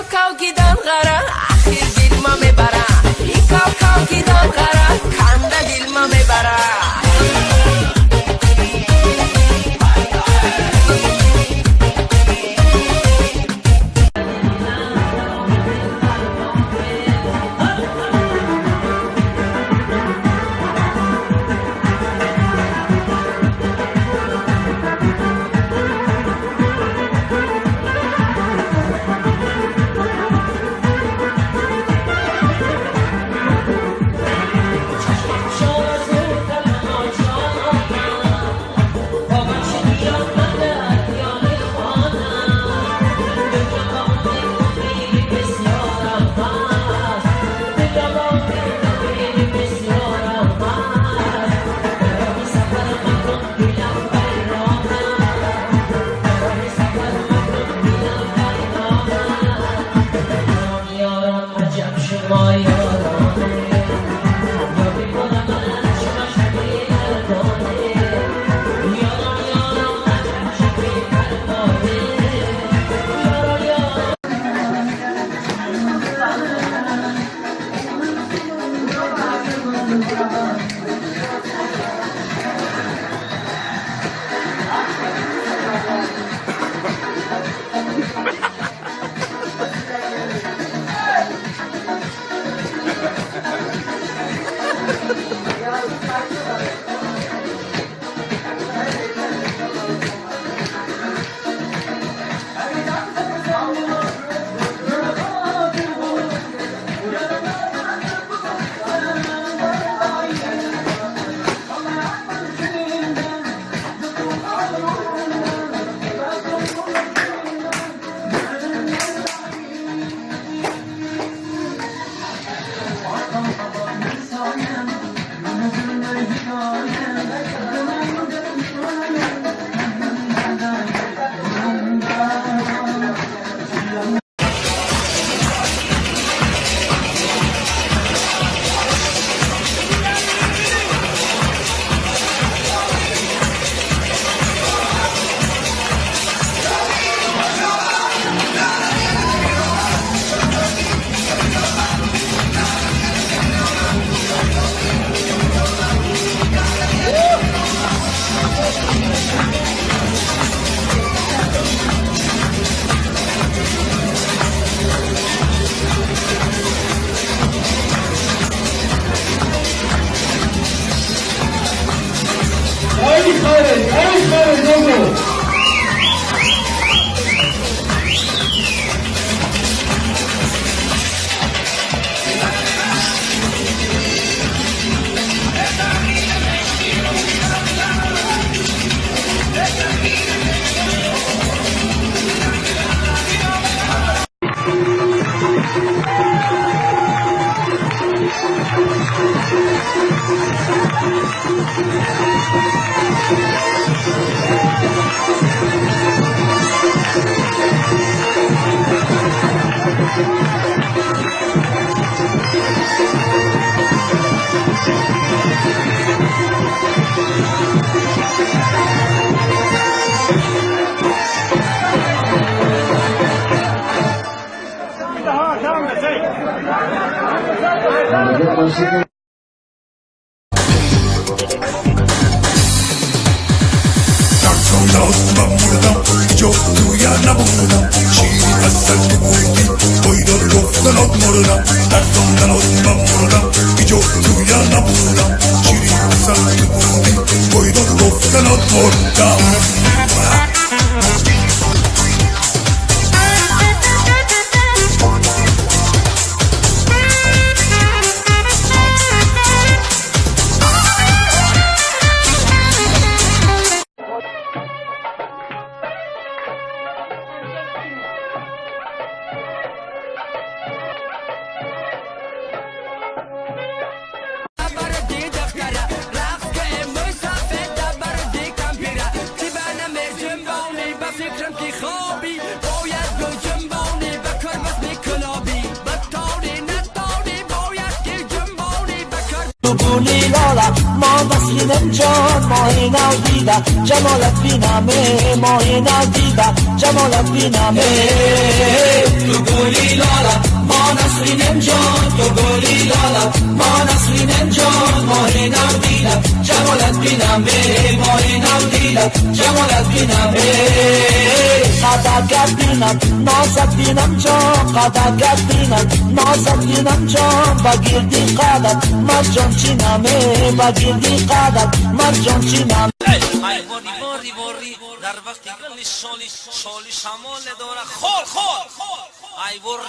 کاو گیدم غره اخیر دل ما میبره ای کاو گیدم غره کنده دل ما میبره Lila, ma das نسرینم جان ماه نو دیدم جمالت بینمه ماه نو دیدم جمالت بینمه تو گلی لالا ما نسرینم جان تو گلی لالا ما نسرینم جان ماه نو دیدم جمالت بینمه ماه نو دیدم جمالت بینمه قدر بینم نازت بینم جان قدر بینم نازت بینم جان بگیردی قدر مرجان چینمه بگیردی قدر مرجان چینمه ای واری در وقتی گلی شالی شمال داره خور ای وار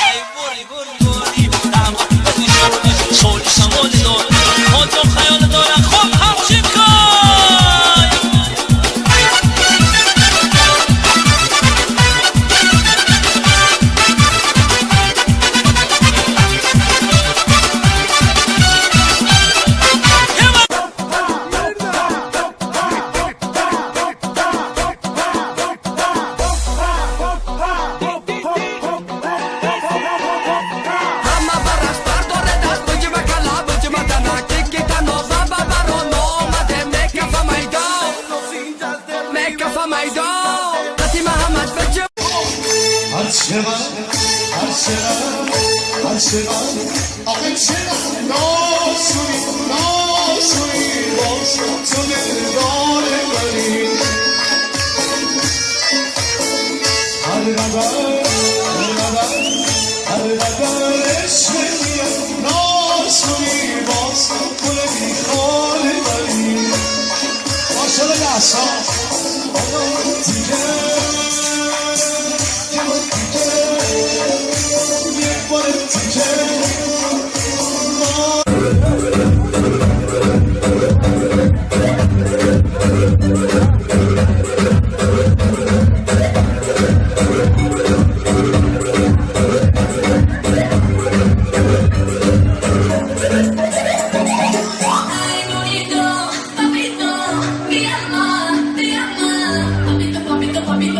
ای واری در وقتی گلی شالی شمال داره خود رو خیال داره خود همچین کن آخه چرا ناسوی باش تو دلدار منی هر قدر عشق میاد ناسوی باز گل بیخار منی ماشاءالله نحسا دیگه یک بار دیگه Papito, mi amor, papito, papito.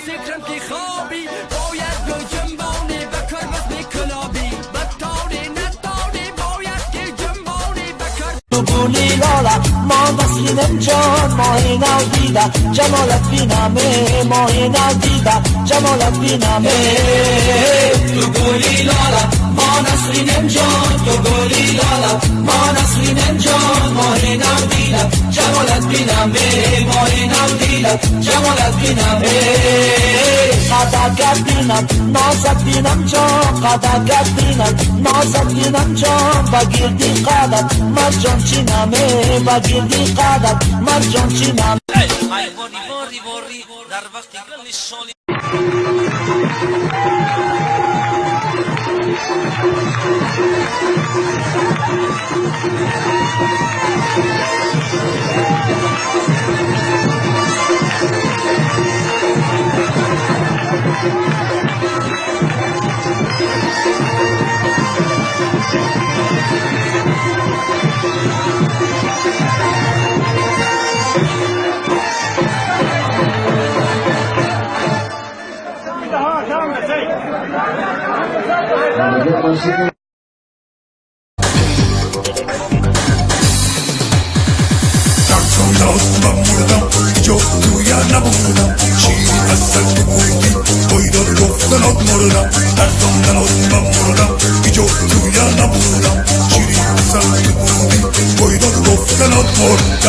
فکرم که خوابی باید گل جنبانی بکر بس بکلابی بطاری نداری باید که جنبانی بکر تو گولی لالا ما نسلینم جان ماهی نو دیده جمالت بینمه ماهی نو دیده جمالت بینمه تو گولی لالا ما نسلینم جان تو گولی لالا ما نسلینم جان ماهی نو دیده جمالت بینمه ماهی نو دیده جمالت بینمه قدقت بینم نازت بینم جان قدقت بینم نازت بینم جان بگیردی قدت مرجان چینمه بگیردی قدت مرجان چینمه ای واری در وقتی گل شالی yo tuya nabudam şiiri asal kubudi koydor yoktanot morudam tartondanot mamurudam yo tuya nabudam şiiri asal kubudi koydor yoktanot morudam